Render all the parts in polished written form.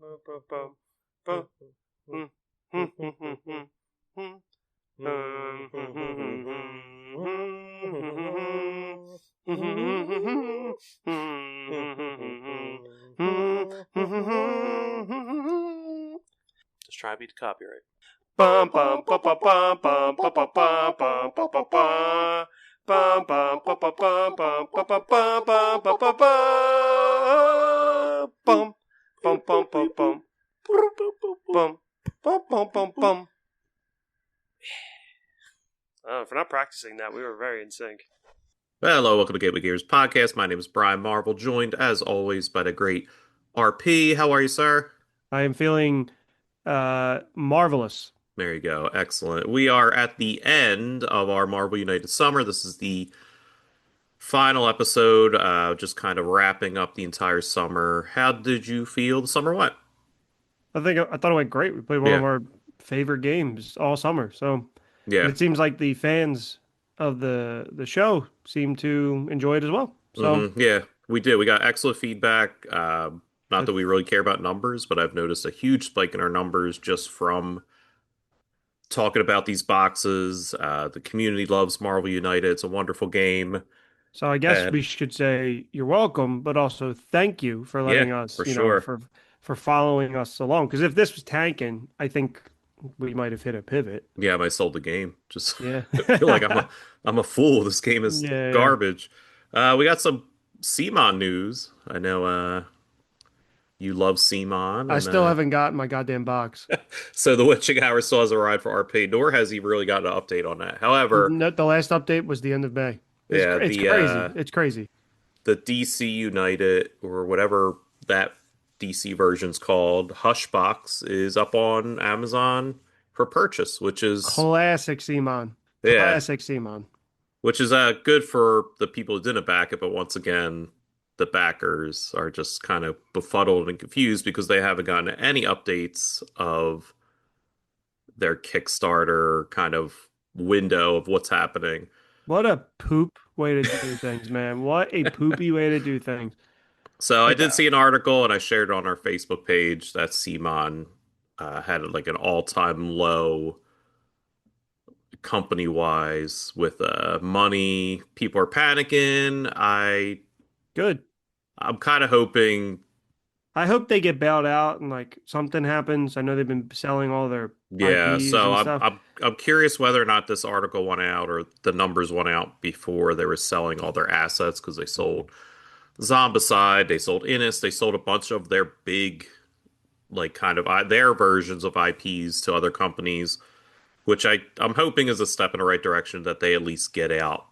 Just try to beat the copyright. If we're not practicing that, we were very in sync. Hello, welcome to Gateway Gears Podcast. My name is Bryan Marvel, joined as always by the great RP. How are you, sir? I am feeling marvelous. There you go. Excellent. We are at the end of our Marvel United Summer. This is the final episode, just kind of wrapping up the entire summer. How did you feel the summer went? I thought it went great. We played one of our favorite games all summer. So Yeah. it seems like the fans of the show seem to enjoy it as well. So Yeah, we did. We got excellent feedback. Not that we really care about numbers, but I've noticed a huge spike in our numbers just from talking about these boxes. The community loves Marvel United. It's a wonderful game. So I guess we should say you're welcome, but also thank you for letting us, for sure. for following us along. Because if this was tanking, I think we might have hit a pivot. Yeah, I might have sold the game. Just Yeah. I feel like I'm a fool. This game is garbage. We got some CMON news. I know you love CMON. I still haven't gotten my goddamn box. So the witching hour still has a ride for RP, nor has he really gotten an update on that. However, the last update was the end of May. It's crazy. It's crazy. The DC United, or whatever that DC version's called, Hushbox, is up on Amazon for purchase, which is classic CMON. Yeah. Classic CMON. Which is good for the people who didn't back it, but once again, the backers are just kind of befuddled and confused because they haven't gotten any updates of their Kickstarter kind of window of what's happening. What a poop way to do things, man. What a poopy way to do things. So I did see an article, and I shared it on our Facebook page that CMON had like an all-time low company-wise with money. People are panicking. I'm kind of hoping. I hope they get bailed out and like something happens. I know they've been selling all their IPs so and stuff. I'm curious whether or not this article went out or the numbers went out before they were selling all their assets, because they sold Zombicide, they sold Innis, they sold a bunch of their big, like kind of their versions of IPs to other companies, which I'm hoping is a step in the right direction, that they at least get out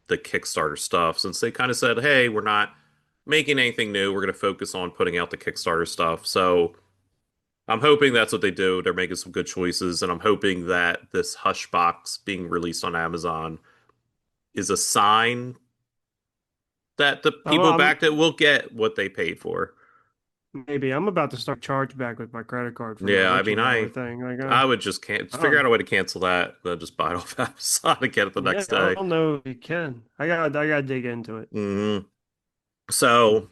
the Kickstarter stuff, since they kind of said, hey, we're not making anything new. We're going to focus on putting out the Kickstarter stuff. So I'm hoping that's what they do. They're making some good choices, and I'm hoping that this Hushbox being released on Amazon is a sign that the people backed it will get what they paid for. Maybe I'm about to start chargeback with my credit card. For I would just figure out a way to cancel that, then just buy it off Amazon and get it the next day. I don't know if you can. I gotta dig into it. Mm-hmm. So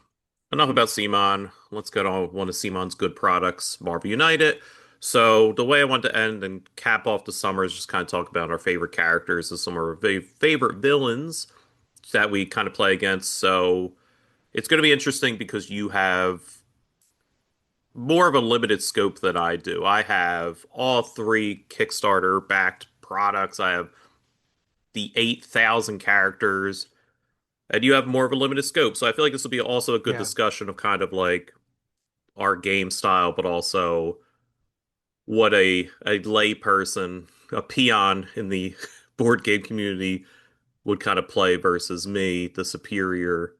enough about CMON. Let's get on one of CMON's good products, Marvel United. So the way I want to end and cap off the summer is just kind of talk about our favorite characters and some of our favorite villains that we kind of play against. So it's going to be interesting because you have more of a limited scope than I do. I have all 3 Kickstarter backed products. I have the 8,000 characters, and you have more of a limited scope. So I feel like this will be also a good discussion of kind of like our game style, but also what a lay person, a peon in the board game community would kind of play versus me, the superior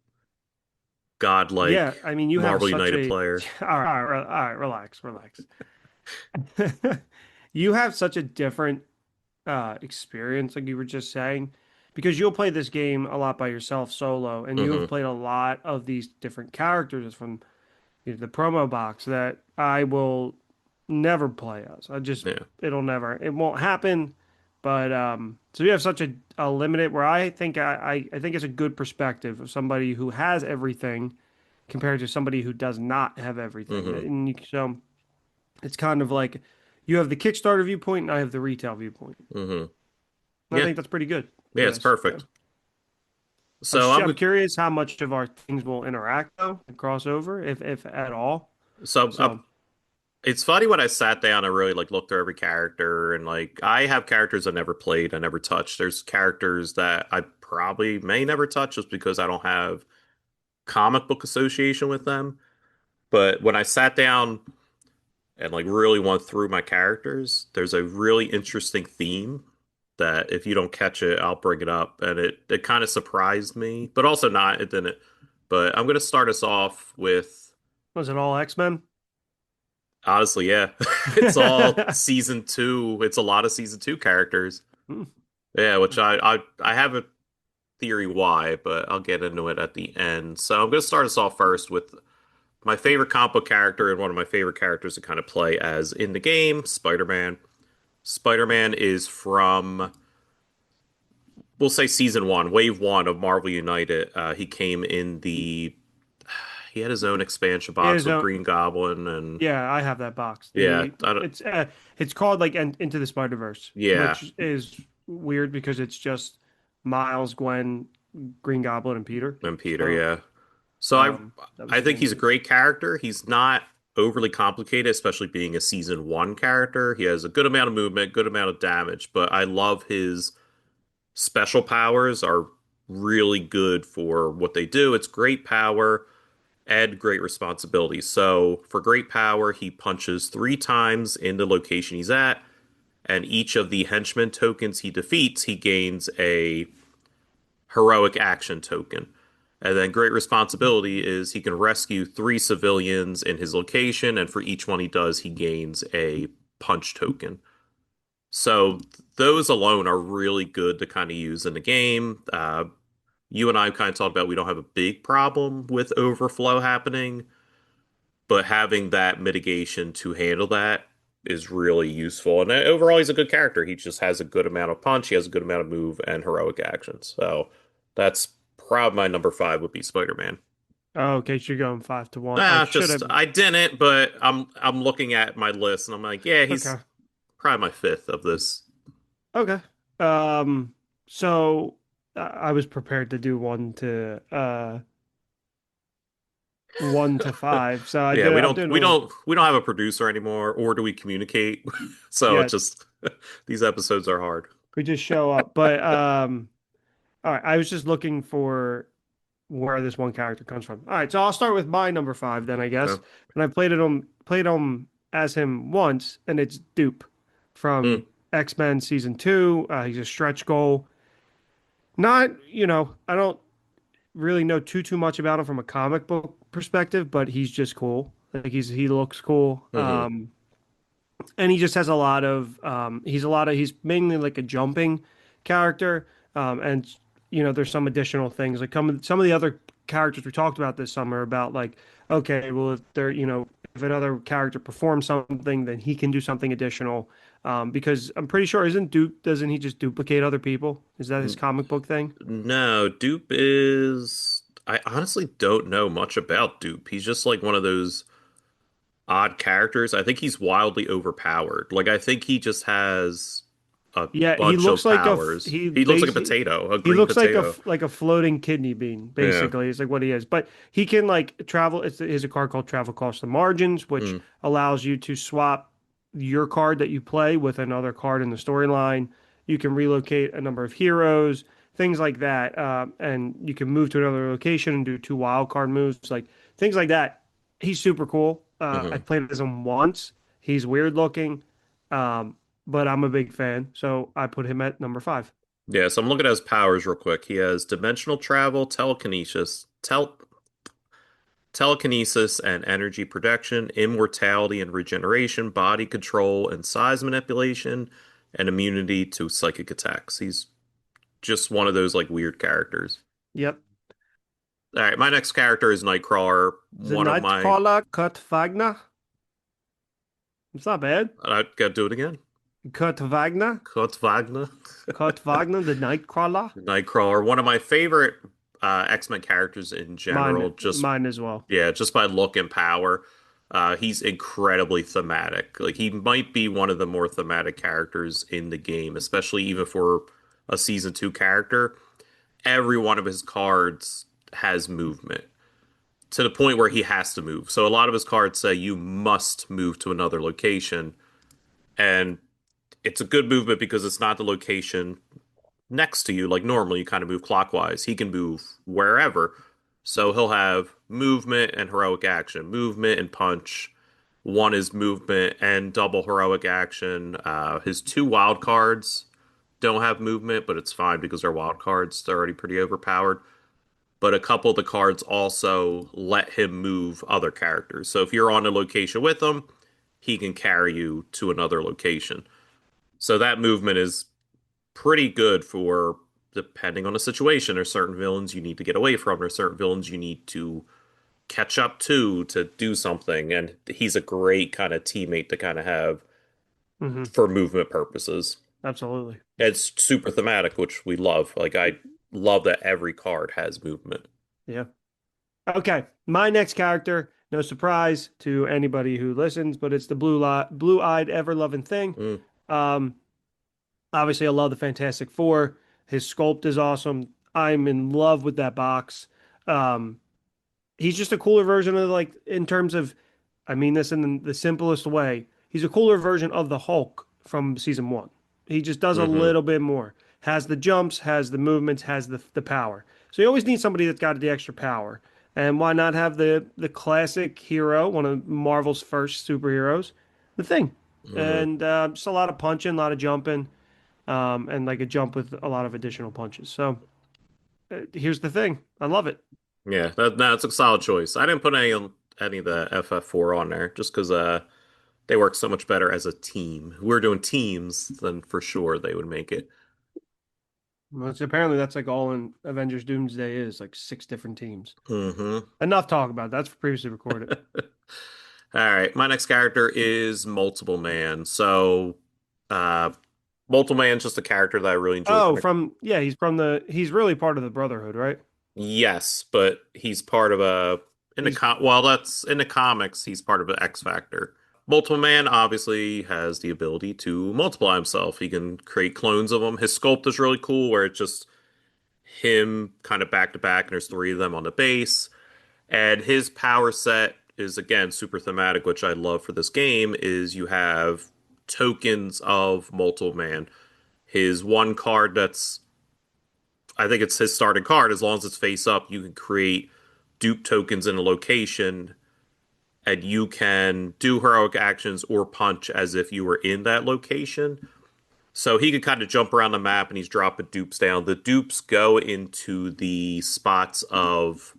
godlike you Marvel United player. All right, relax. You have such a different experience, like you were just saying, because you'll play this game a lot by yourself solo, and you have played a lot of these different characters from the promo box that I will never play as. It won't happen. But so you have such a limited, where I think it's a good perspective of somebody who has everything compared to somebody who does not have everything. Hmm. And so it's kind of like you have the Kickstarter viewpoint and I have the retail viewpoint. Hmm. And I Yeah. think that's pretty good for Yeah, it's this. Yeah. perfect. So I'm curious how much of our things will interact though and cross over, if at all. so So it's funny when I sat down and really like looked through every character and like I have characters I never played, I never touched. There's characters that I probably may never touch just because I don't have comic book association with them. But when I sat down and like really went through my characters, there's a really interesting theme that if you don't catch it, I'll bring it up. And it kind of surprised me, but also not, it didn't. But I'm gonna start us off with was it all X-Men? honestly, yeah. It's all season two. It's a lot of season two characters. Hmm. Yeah, which I have a theory why, but I'll get into it at the end. So I'm gonna start us off first with my favorite comic book character and one of my favorite characters to kind of play as in the game, Spider-Man. Spider-Man is from, we'll say season one, wave one of Marvel United. He came in he had his own expansion Yeah, box with Green Goblin and yeah, I have that box. yeah, The I don't, it's called like Into the Spider-Verse, yeah, which is weird because it's just Miles, Gwen, Green Goblin, and Peter. and Peter, So yeah. So that was I a think little he's a weird. great character. He's not overly complicated, especially being a season one character. He has a good amount of movement, good amount of damage, but I love his special powers are really good for what they do. It's great power and great responsibility. So for great power, he punches 3 times in the location he's at, and each of the henchmen tokens he defeats, he gains a heroic action token. And then great responsibility is he can rescue 3 civilians in his location, and for each one he does, he gains a punch token. So those alone are really good to kind of use in the game. You and I kind of talked about we don't have a big problem with overflow happening, but having that mitigation to handle that is really useful. And overall, he's a good character. He just has a good amount of punch, he has a good amount of move and heroic actions. So that's probably my number five would be Spider-Man. Oh, okay, so you're going 5-1. I should Just have. I didn't, but I'm looking at my list and I'm like, yeah, he's Okay, probably my fifth of this. okay. Um, so I was prepared to do 1 to 5. So Yeah, I'm doing a little. we don't have a producer anymore, or do we communicate? So it Yeah, just these episodes are hard. we just show up. But all right, I was just looking for where this one character comes from. All right, so I'll start with my number 5 then, I guess. Okay. And I played him as him once, and it's Dupe Mm, from X-Men season 2. He's a stretch goal. Not, I don't really know too much about him from a comic book perspective, but he's just cool. Like he looks cool. hmm. And he just has he's mainly like a jumping character. And there's some additional things like some of the other characters we talked about this summer about like, okay, well, if another character performs something, then he can do something additional. Because I'm pretty sure doesn't he just duplicate other people? Is that his comic book thing? No, Dupe is. I honestly don't know much about Dupe. He's just like one of those odd characters. I think he's wildly overpowered. Like I think he just has a Yeah, he bunch looks of like powers. he He looks like a basically potato, a he green looks like potato. a floating kidney bean, Yeah. basically. Is like what he is. But he can like travel. He's a card called Travel Across the Margins, which Mm, allows you to swap your card that you play with another card in the storyline. You can relocate a number of heroes, things like that, and you can move to another location and do 2 wild card moves, like things like that. He's super cool. I hmm. played as him once. He's weird looking. Um, but I'm a big fan, so I put him at number 5. Yeah, so I'm looking at his powers real quick. He has dimensional travel, telekinesis and energy protection, immortality and regeneration, body control and size manipulation, and immunity to psychic attacks. He's just one of those like weird characters. Yep. All right, my next character is Nightcrawler. The One of my Nightcrawler, Kurt Wagner. It's not bad. I gotta do it again. Kurt Wagner. Kurt Wagner, Kurt Wagner, the Nightcrawler. Nightcrawler. One of my favorite X-Men characters in Mine, general. Just mine as well. yeah, just by look and power. He's incredibly thematic. Like he might be one of the more thematic characters in the game, especially even for a season two character. Every one of his cards has movement to the point where he has to move. So a lot of his cards say you must move to another location, and it's a good movement because it's not the location next to you like normal. You kind of move clockwise. He can move wherever. So he'll have movement and heroic action, movement and punch. One is movement and double heroic action. His two wild cards don't have movement, but it's fine because they're wild cards. They're already pretty overpowered. But a couple of the cards also let him move other characters. So if you're on a location with him, he can carry you to another location. So that movement is pretty good for depending on the situation. There's certain villains you need to get away from. There's certain villains you need to catch up to do something. And he's a great kind of teammate to kind of have Hmm. for movement purposes. Absolutely. It's super thematic, which we love. Like I love that every card has movement. Yeah. Okay. My next character, no surprise to anybody who listens, but it's the blue-eyed, ever-loving thing. Mm, Um, Obviously, I love the Fantastic Four. His sculpt is awesome. I'm in love with that box. Um, he's just a cooler version of like in terms of, I mean this in the simplest way. He's a cooler version of the Hulk from season one. He just does a hmm little bit more. Has the jumps, has the movements, has the power. So you always need somebody that's got the extra power. And why not have the classic hero, one of Marvel's first superheroes, the Thing, hmm and just a lot of punching, a lot of jumping, and like a jump with a lot of additional punches. So here's the thing. I love it. Yeah, that's a solid choice. I didn't put any of the FF4 on there just because they work so much better as a team. If we're doing teams, then for sure they would make it. Well, apparently that's like all in Avengers Doomsday is like six different teams. hmm Enough talk about it. That's for previously recorded. All right, my next character is Multiple Man. So, uh, Multiple Man's just a character that I really enjoy. Oh, Kind of, from yeah, he's really part of the Brotherhood, right? yes, but he's part of a in the He's well, that's in the comics. He's part of an X Factor. Multiple Man obviously has the ability to multiply himself. He can create clones of him. His sculpt is really cool, where it's just him kind of back to back, and there's three of them on the base. And his power set is again super thematic, which I love for this game, is you have tokens of Multiple Man. His one card that's I think it's his starting card, as long as it's face up, you can create dupe tokens in a location and you can do heroic actions or punch as if you were in that location. So he could kind of jump around the map and he's dropping dupes down. The dupes go into the spots of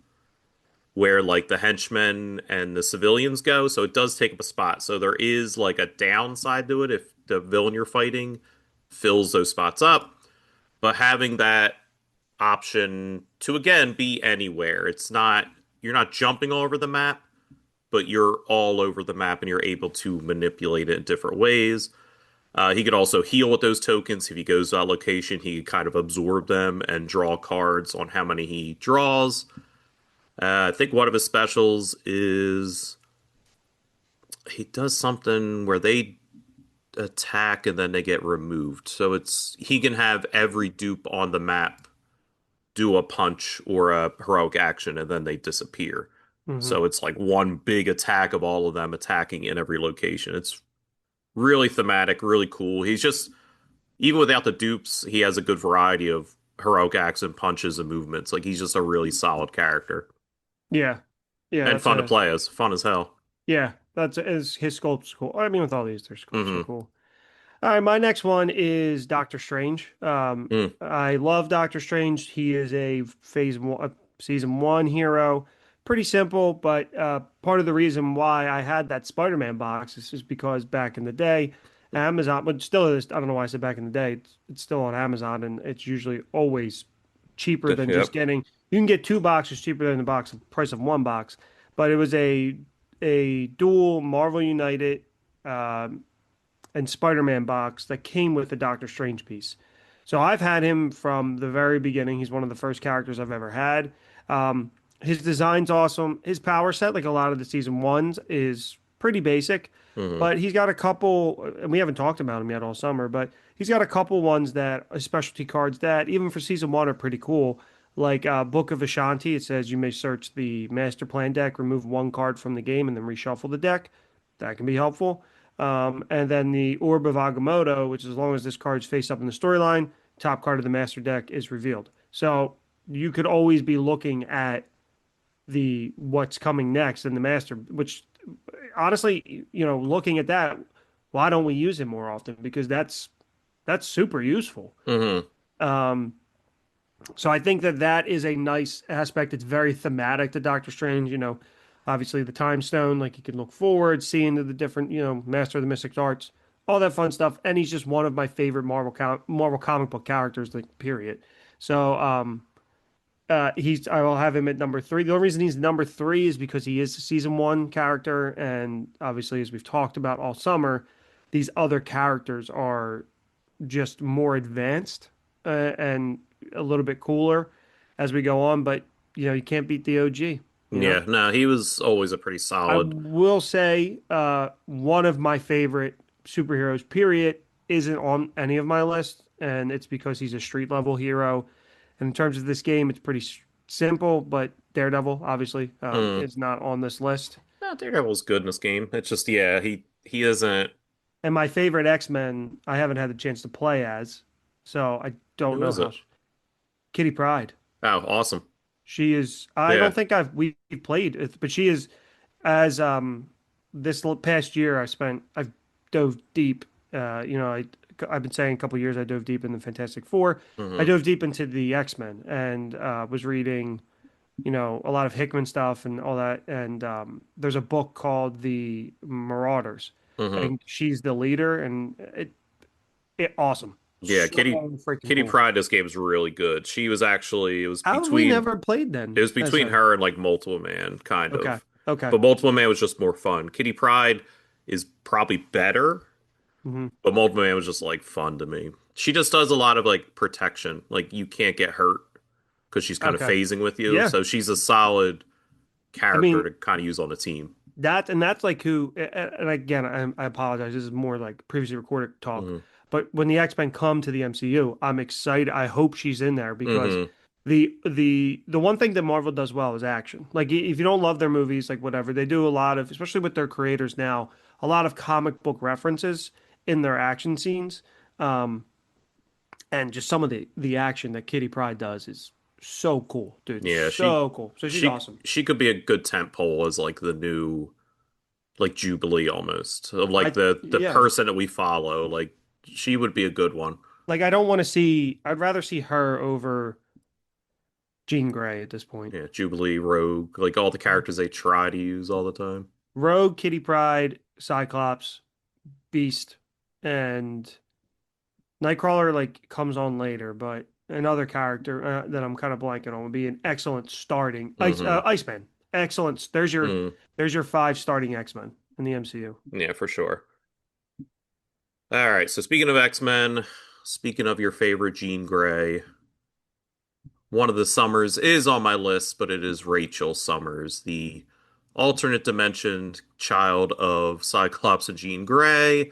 where like the henchmen and the civilians go. So it does take up a spot. So there is like a downside to it if the villain you're fighting fills those spots up. But having that option to again be anywhere, it's not you're not jumping all over the map, but you're all over the map and you're able to manipulate it in different ways. He could also heal with those tokens. If he goes to that location, he could kind of absorb them and draw cards on how many he draws. I think one of his specials is he does something where they attack and then they get removed. So it's he can have every dupe on the map do a punch or a heroic action and then they disappear. hmm So it's like one big attack of all of them attacking in every location. It's really thematic, really cool. He's just even without the dupes, he has a good variety of heroic acts and punches and movements. Like he's just a really solid character Yeah, yeah. and That's fun to a play as, fun as hell. yeah. That's his sculpt's cool. I mean, with all these, their sculpts are hmm cool. All right, my next one is Doctor Strange. Mm, I love Doctor Strange. He is a season one hero. Pretty simple, but part of the reason why I had that Spider-Man box is just because back in the day, Amazon, but still is, I don't know why I said back in the day, it's still on Amazon and it's usually always cheaper than just yep. getting, you can get two boxes cheaper than the price of one box. But it was a dual Marvel United um and Spider-Man box that came with the Doctor Strange piece. So I've had him from the very beginning. He's one of the first characters I've ever had. Um, his design's awesome. His power set, like a lot of the season ones, is pretty basic, Hmm. but he's got a couple, and we haven't talked about him yet all summer, but he's got a couple ones that specialty cards that even for season one are pretty cool. Like Book of Ashanti, it says you may search the master plan deck, remove one card from the game, and then reshuffle the deck. That can be helpful. And then the Orb of Agamotto, which is as long as this card's face up in the storyline, top card of the master deck is revealed. So you could always be looking at the what's coming next in the master, which honestly, looking at that, why don't we use him more often? Because that's super useful. Hmm. Um, so I think that that is a nice aspect. It's very thematic to Doctor Strange. Obviously the time stone, like you can look forward, see into the different, Master of the Mystic Arts, all that fun stuff. And he's just one of my favorite Marvel comic book characters, like period. So I will have him at number three. The only reason he's number three is because he is a season one character, and obviously, as we've talked about all summer, these other characters are just more advanced and a little bit cooler as we go on. But you can't beat the OG. You know, Yeah, no, he was always a pretty I solid. will say one of my favorite superheroes, period, isn't on any of my list, and it's because he's a street level hero. And in terms of this game, it's pretty simple, but Daredevil obviously Mm. is not on this list. No, Daredevil's good in this game. It's just, yeah, he isn't. And my favorite X-Men, I haven't had the chance to play as, so I don't Who know is how. it? Kitty Pryde. Oh, awesome. She is. I Yeah. don't think we've played, but she is as this past year I've dove deep. I've been saying a couple years I dove deep in the Fantastic Four. I Hmm. dove deep into the X-Men and was reading a lot of Hickman stuff and all that. And there's a book called The Marauders, Hmm. and she's the leader, and it awesome, Yeah, so freaking Kitty cool. Pryde this game is really good. She was actually How have we never played then? it was As between a her and like Multiple Man, kind okay, of. okay, But Multiple Man was just more fun. Kitty Pryde is probably better, hmm but Multiple Man was just like fun to me. She just does a lot of like protection. Like you can't get hurt because she's kind of okay, phasing with you. yeah. So she's a solid I character mean to kind of use on the team. that's like who. And again, I apologize. This is more like previously recorded talk. Hmm. But when the X-Men come to the MCU, I'm excited. I hope she's in there because Hmm. the one thing that Marvel does well is action. Like if you don't love their movies, like whatever, they do a lot of, especially with their creators now, a lot of comic book references in their action scenes. Um, and just some of the action that Kitty Pryde does is so cool, dude. Yeah, So cool. So she's awesome. she could be a good tent pole as like the new like Jubilee almost of like the Yeah. person that we follow. Like she would be a good one. Like I don't want to see. I'd rather see her over Jean Grey at this point. Yeah, Jubilee, Rogue, like all the characters they try to use all the time. Rogue, Kitty Pryde, Cyclops, Beast, and Nightcrawler like comes on later, but another character that I'm kind of blanking on would be an excellent starting Hmm. Iceman. Excellent. Mm. There's your five starting X-Men in the MCU. Yeah, for sure. All right, so speaking of X-Men, speaking of your favorite Jean Grey, one of the Summers is on my list, but it is Rachel Summers, the alternate dimension child of Cyclops and Jean Grey,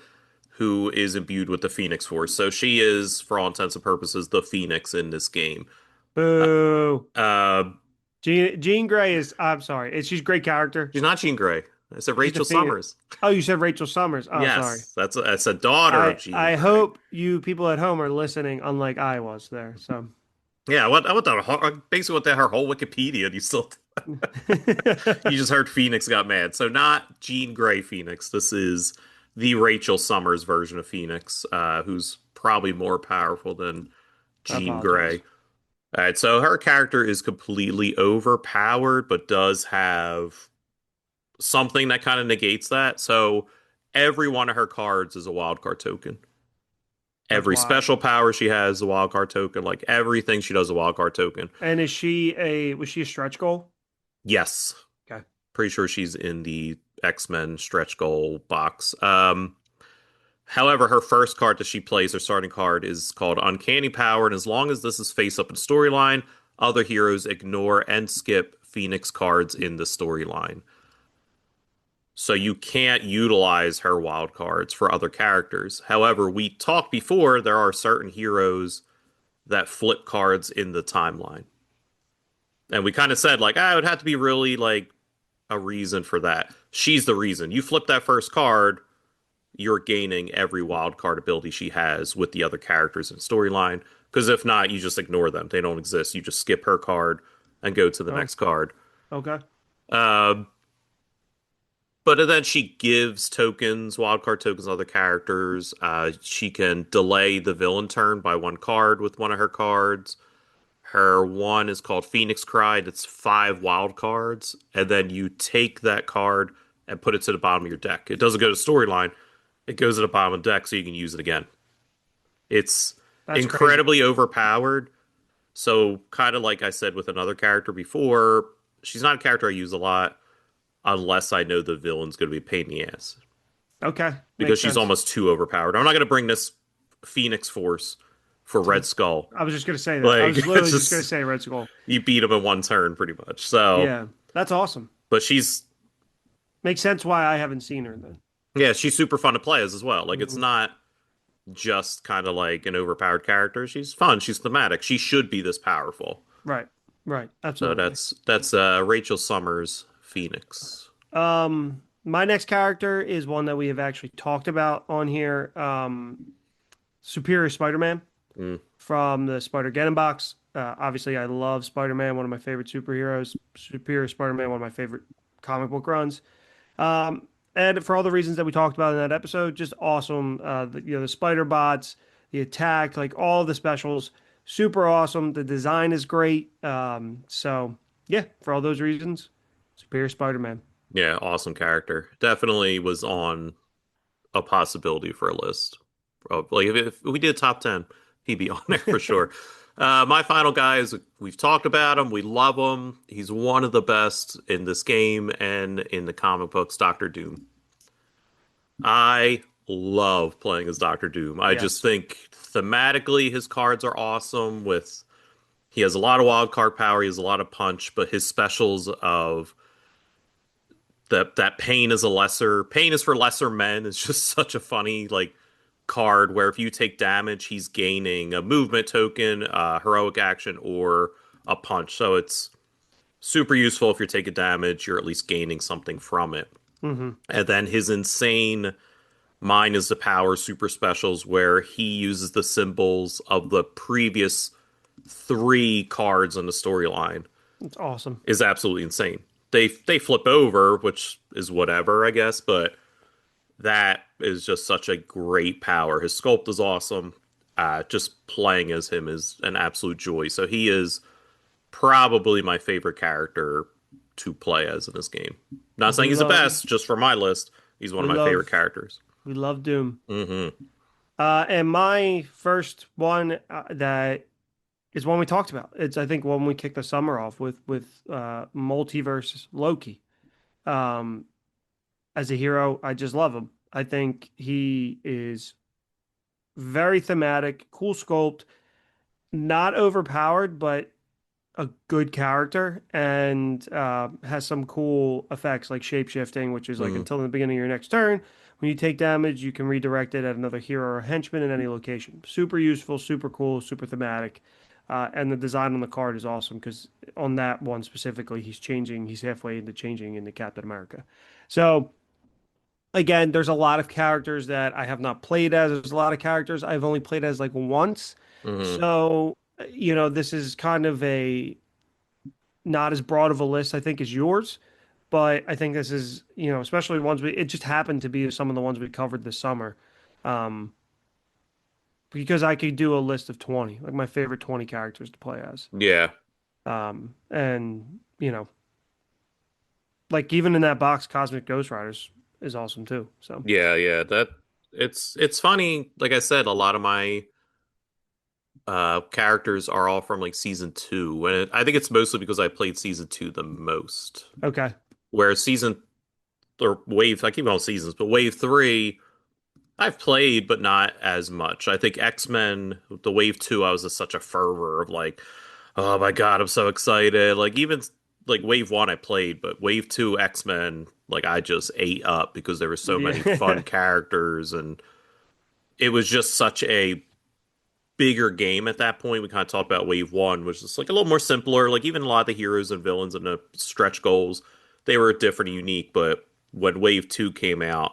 who is imbued with the Phoenix Force. So she is, for all intents and purposes, the Phoenix in this game. Uh, Boo. uh, Jean Grey is. I'm sorry. She's a great character. she's not Jean Grey. I said She's the Rachel Phoenix. Summers. Oh, you said Rachel Summers. Oh, sorry. Yes, that's a daughter of Jean I Grey. hope you people at home are listening, unlike I was there. So, Yeah, I went down basically went down her whole Wikipedia, and you still you just heard Phoenix got mad. So not Jean Grey Phoenix. This is the Rachel Summers version of Phoenix, who's probably more powerful than I Jean apologize. Grey. All right, so her character is completely overpowered, but does have something that kind of negates that. So every one of her cards is a wild card token. That's Every wild. special power she has is a wild card token. Like everything she does is a wild card token. And was she a stretch goal? Yes. Okay. Pretty sure she's in the X-Men stretch goal box. However, her first card that she plays, her starting card, is called Uncanny Power, and as long as this is face up in storyline, other heroes ignore and skip Phoenix cards in the storyline. So you can't utilize her wild cards for other characters. However, we talked before, there are certain heroes that flip cards in the timeline. And we kind of said, like, it would have to be really like a reason for that. She's the reason. You flip that first card, you're gaining every wild card ability she has with the other characters in storyline. Because if not, you just ignore them. They don't exist. You just skip her card and go to the Oh, next card. okay. Uh, but then she gives tokens, wildcard tokens, to other characters. She can delay the villain turn by one card with one of her cards. Her one is called Phoenix Cry. It's 5 wild cards, and then you take that card and put it to the bottom of your deck. It doesn't go to storyline. It goes to the bottom of the deck so you can use it again. It's That's crazy. incredibly overpowered. So, kind of like I said with another character before, she's not a character I use a lot unless I know the villain's going to be a pain in the ass Okay. because Makes she's sense. almost too overpowered. I'm not going to bring this Phoenix Force for To Red Skull. I was just gonna say that. I Like, was it's literally just gonna just, say Red Skull. you beat him in one turn pretty much. So, Yeah, that's awesome. but she's, Makes sense why I haven't seen her then. yeah, she's super fun to play as well. Like, it's Mhm. not just kind of like an overpowered character. She's fun. She's thematic. She should be this powerful. Right. Right. So Absolutely. that's Rachel Summers Phoenix. My next character is one that we have actually talked about on here. Superior Spider-Man Mm, from the Spider-Geddon box. Obviously, I love Spider-Man, one of my favorite superheroes. Superior Spider-Man, one of my favorite comic book runs. Um, and for all the reasons that we talked about in that episode, just awesome. The spider bots, the attack, like all the specials, super awesome. The design is great. So yeah, for all those reasons, Superior Spider-Man. yeah, awesome character. Definitely was on a possibility for a list. Like if we did top 10, he'd be on there for sure. My final guy is we've talked about him. We love him. He's one of the best in this game and in the comic books, Doctor Doom. I love playing as Doctor Doom. I just Yes. think thematically his cards are awesome with he has a lot of wild card power, he has a lot of punch, but his specials of that pain is for lesser men is just such a funny like card where if you take damage, he's gaining a movement token, heroic action, or a punch. So it's super useful if you're taking damage, you're at least gaining something from it. Hmm. And then his insane Mine is the Power super specials where he uses the symbols of the previous 3 cards in the storyline It's awesome. is absolutely insane. They flip over, which is whatever, I guess, but that is just such a great power. His sculpt is awesome. Just playing as him is an absolute joy. So he is probably my favorite character to play as in this game. Not saying We he's the love best, just for my list, he's one we of my favorite love characters. we love Doom. Hmm. And my first one that is one we talked about. It's I think when we kicked the summer off with multiverse Loki. Um, as a hero, I just love him. I think he is very thematic, cool sculpt, not overpowered, but a good character, and has some cool effects like shape shifting, which is like Hmm. until the beginning of your next turn. When you take damage, you can redirect it at another hero or henchman in any location. Super useful, super cool, super thematic. And the design on the card is awesome because on that one specifically, he's changing, he's halfway into changing into Captain America. So again, there's a lot of characters that I have not played as. There's a lot of characters I've only played as like once. Hmm. So, this is kind of a not as broad of a list, I think, as yours. But I think this is, especially ones it just happened to be some of the ones we covered this summer. Um, because I could do a list of 20, like my favorite 20 characters to play as. Yeah. And, like even in that box, Cosmic Ghost Riders is awesome too. So, Yeah, yeah. That it's funny. Like I said, a lot of my characters are all from like season 2, and I think it's mostly because I played season 2 the most. okay. Whereas season or wave, I keep on seasons, but wave 3, I've played, but not as much. I think X-Men, the Wave 2, I was just such a fervor of like, oh my God, I'm so excited. Like even like Wave 1 I played, but Wave 2 X-Men, like I just ate up because there were so many fun Yeah. characters and it was just such a bigger game at that point. We kind of talked about Wave 1, which is like a little more simpler. Like even a lot of the heroes and villains and the stretch goals, they were different and unique, but when Wave 2 came out,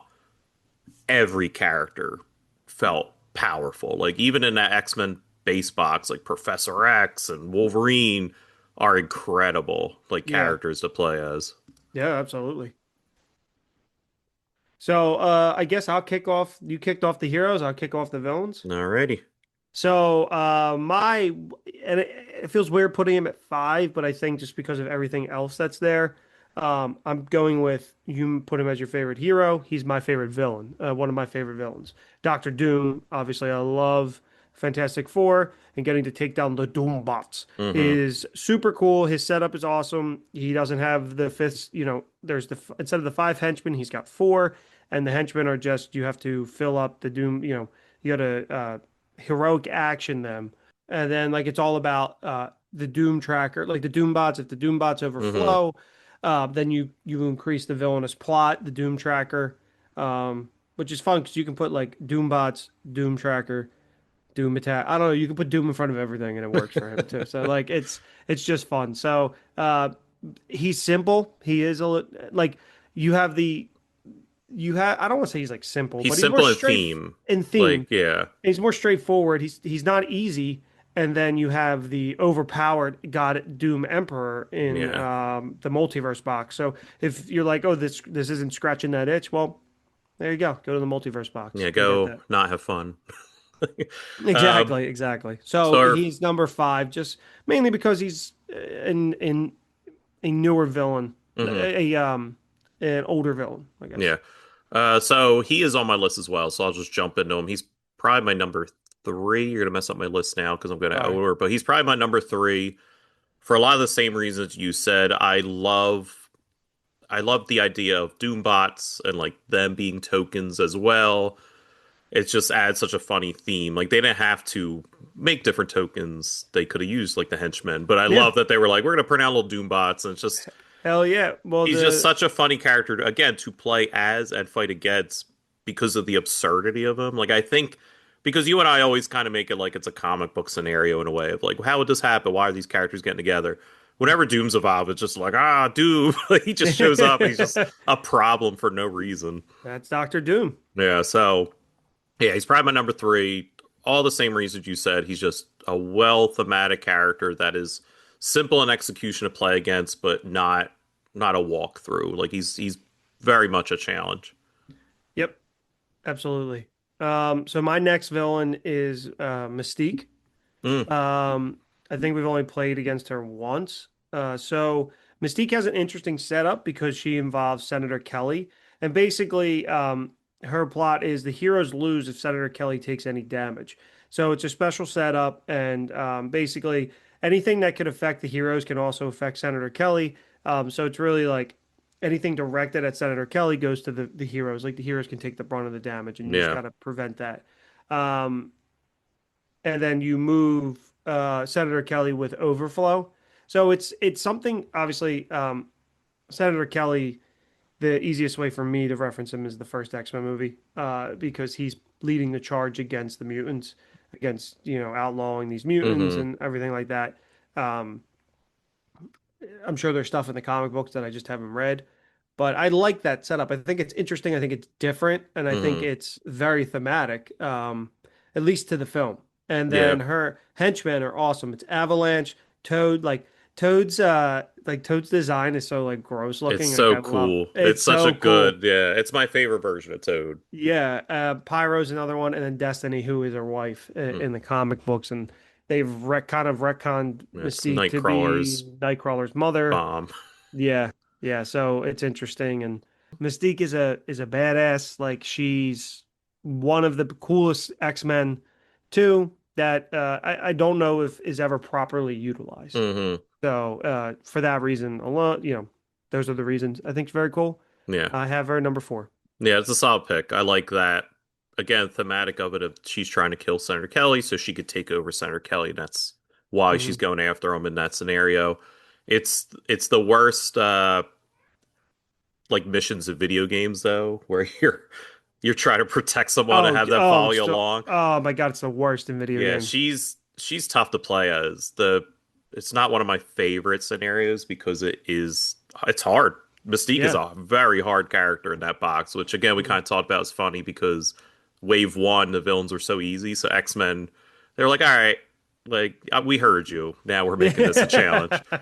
every character felt powerful. Like even in that X-Men base box, like Professor X and Wolverine are incredible like Yeah. characters to play as. Yeah, absolutely. So I guess I'll kick off. You kicked off the heroes. I'll kick off the villains. Alrighty. So and it feels weird putting him at five, but I think just because of everything else that's there, I'm going with you put him as your favorite hero. He's my favorite villain, one of my favorite villains. Doctor Doom, obviously I love Fantastic Four and getting to take down the Doom bots Mm-hmm. is super cool. His setup is awesome. He doesn't have the fifth, there's instead of the five henchmen, he's got four, and the henchmen are just you have to fill up the Doom, you got to heroic action them. And then like it's all about the Doom tracker, like the Doom bots. If the Doom bots Mm-hmm. overflow, then you increase the villainous plot, the Doom tracker, which is fun because you can put like Doom bots, Doom tracker, Doom attack. I don't know. You can put Doom in front of everything and it works for him too. So like it's just fun. So he's simple. He is like you have the you have. I don't want to say he's like simple, He's but he's more simple in straight theme. in Like, theme. yeah. He's more straightforward. He's not easy. And then you have the overpowered God Doom Emperor in Yeah. the multiverse box. So if you're like, oh, this isn't scratching that itch, well, there you go. Go to the multiverse box Yeah, and get go that. not have fun. Um, Exactly, exactly. So so he's number five, just mainly because he's in a newer villain, mhm, an older villain, I guess. yeah. So he is on my list as well, so I'll just jump into him. He's probably my number three. You're gonna mess up my list now because I'm gonna All right. order, but he's probably my number three for a lot of the same reasons you said. I love the idea of Doombots and like them being tokens as well. It just adds such a funny theme. Like they didn't have to make different tokens. They could have used like the henchmen, but I Yeah. love that they were like, we're gonna print out little Doombots, and it's just Hell yeah. Well, he's just such a funny character again to play as and fight against because of the absurdity of him. Like I think because you and I always kind of make it like it's a comic book scenario in a way of like how would this happen? Why are these characters getting together? Whenever Doom's evolved, it's just like Doom. Like, he just shows up and he's just a problem for no reason. that's Doctor Doom. Yeah, so yeah, he's probably my number three. All the same reasons you said. He's just a well thematic character that is simple in execution to play against, but not a walkthrough. Like he's very much a challenge. Yep, absolutely. So my next villain is Mystique. Mm, I think we've only played against her once. So Mystique has an interesting setup because she involves Senator Kelly. And basically, her plot is the heroes lose if Senator Kelly takes any damage. So it's a special setup, and basically, anything that could affect the heroes can also affect Senator Kelly. So it's really like anything directed at Senator Kelly goes to the heroes. Like the heroes can take the brunt of the damage, and you just yeah. got to prevent that. Um, and then you move Senator Kelly with overflow. So it's something obviously Senator Kelly. The easiest way for me to reference him is the first X-Men movie because he's leading the charge against the mutants, against outlawing these mutants Hmm. and everything like that. Um, I'm sure there's stuff in the comic books that I just haven't read, but I like that setup. I think it's interesting. I think it's different, and I think Hmm. it's very thematic, at least to the film. And Yeah. then her henchmen are awesome. It's Avalanche, Toad, like Toad's design is so like gross It's looking. Like so I love cool. It's it's such a so cool. good, yeah. It's my favorite version of Toad. Yeah, Pyro's another one, and then Destiny, who is her wife Mm. in the comic books, and they've kind of retconned It's Mystique to be Nightcrawler's Nightcrawler's mother. bomb. Yeah, yeah. So it's interesting, and Mystique is a badass. Like she's one of the coolest X-Men too. That I don't know if is ever properly utilized. Hmm. So for that reason alone, those are the reasons I think it's very cool. Yeah. I have her number four. Yeah, it's a solid pick. I like that. again, thematic of it, of she's trying to kill Senator Kelly so she could take over Senator Kelly, and that's why Hmm. she's going after him in that scenario. It's the worst like missions of video games though, where you're trying to protect someone and Oh, have them oh, follow it's you so, along. oh my God, it's the worst in video Yeah, games. she's tough to play as. It's not one of my favorite scenarios because it's hard. Mystique is Yeah. a very hard character in that box, which again we kind of talked about is funny because Wave 1 the villains were so easy, so X-Men they're like, "All right, like we heard you. Now we're making this a challenge." Yeah.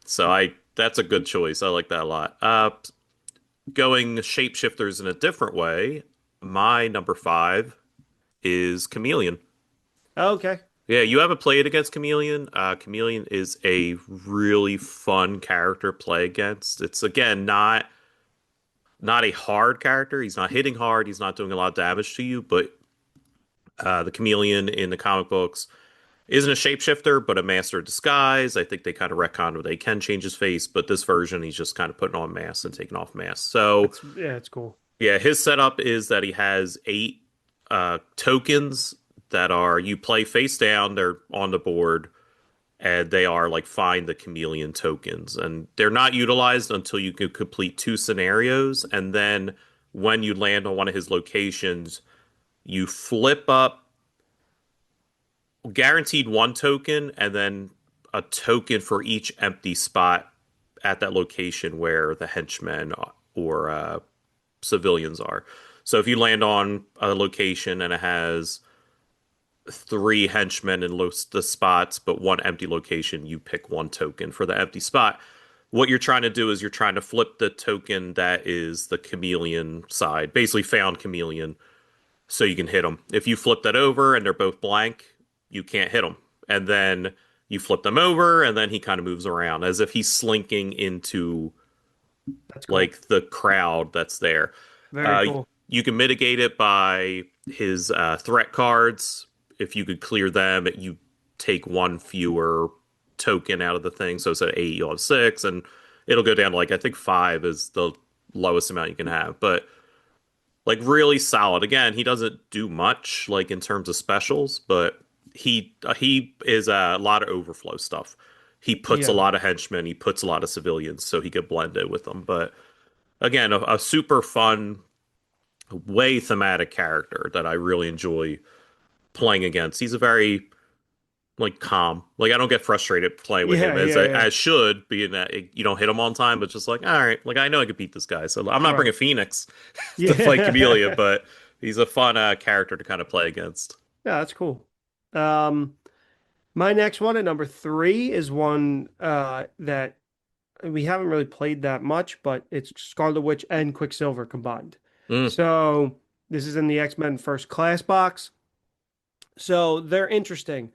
So I that's a good choice. I like that a lot. Going shapeshifters in a different way, my number 5 is Chameleon. Okay. Yeah, you haven't played against Chameleon. Chameleon is a really fun character to play against. It's again not a hard character. He's not hitting hard. He's not doing a lot of damage to you. But the Chameleon in the comic books isn't a shapeshifter, but a master of disguise. I think they kind of retconned where they can change his face, but this version he's just kind of putting on masks and taking off masks. So That's yeah, it's cool. yeah, his setup is that he has 8 tokens that are you play face down. They're on the board and they are like find the chameleon tokens and they're not utilized until you can complete 2 scenarios, and then when you land on one of his locations you flip up guaranteed 1 token and then a token for each empty spot at that location where the henchmen or civilians are. So if you land on a location and it has 3 henchmen in the spots, but 1 empty location, you pick 1 token for the empty spot. What you're trying to do is you're trying to flip the token that is the chameleon side, basically found chameleon, so you can hit them. If you flip that over and they're both blank, you can't hit them. And then you flip them over, and then he kind of moves around as if he's slinking into That's cool. like the crowd that's there. Very Uh, cool. you can mitigate it by his threat cards. If you could clear them, you take 1 fewer token out of the thing. So instead of 8, you'll have 6, and it'll go down to like I think 5 is the lowest amount you can have. But like really solid. Again, he doesn't do much like in terms of specials, but he is a lot of overflow stuff. He puts a Yeah. lot of henchmen, he puts a lot of civilians, so he could blend it with them. But again, a super fun, way thematic character that I really enjoy playing against. He's a very like calm. Like I don't get frustrated playing with him Yeah, as yeah, yeah. I should, being that you don't hit him on time, but just like all right, like I know I could beat this guy, so I'm not Right. bringing Phoenix to fight Chameleon, Yeah. but he's a fun character to kind of play against. Yeah, that's cool. Um, my next one at number 3 is one that we haven't really played that much, but it's Scarlet Witch and Quicksilver combined. Mm, So this is in the X-Men First Class box. So they're interesting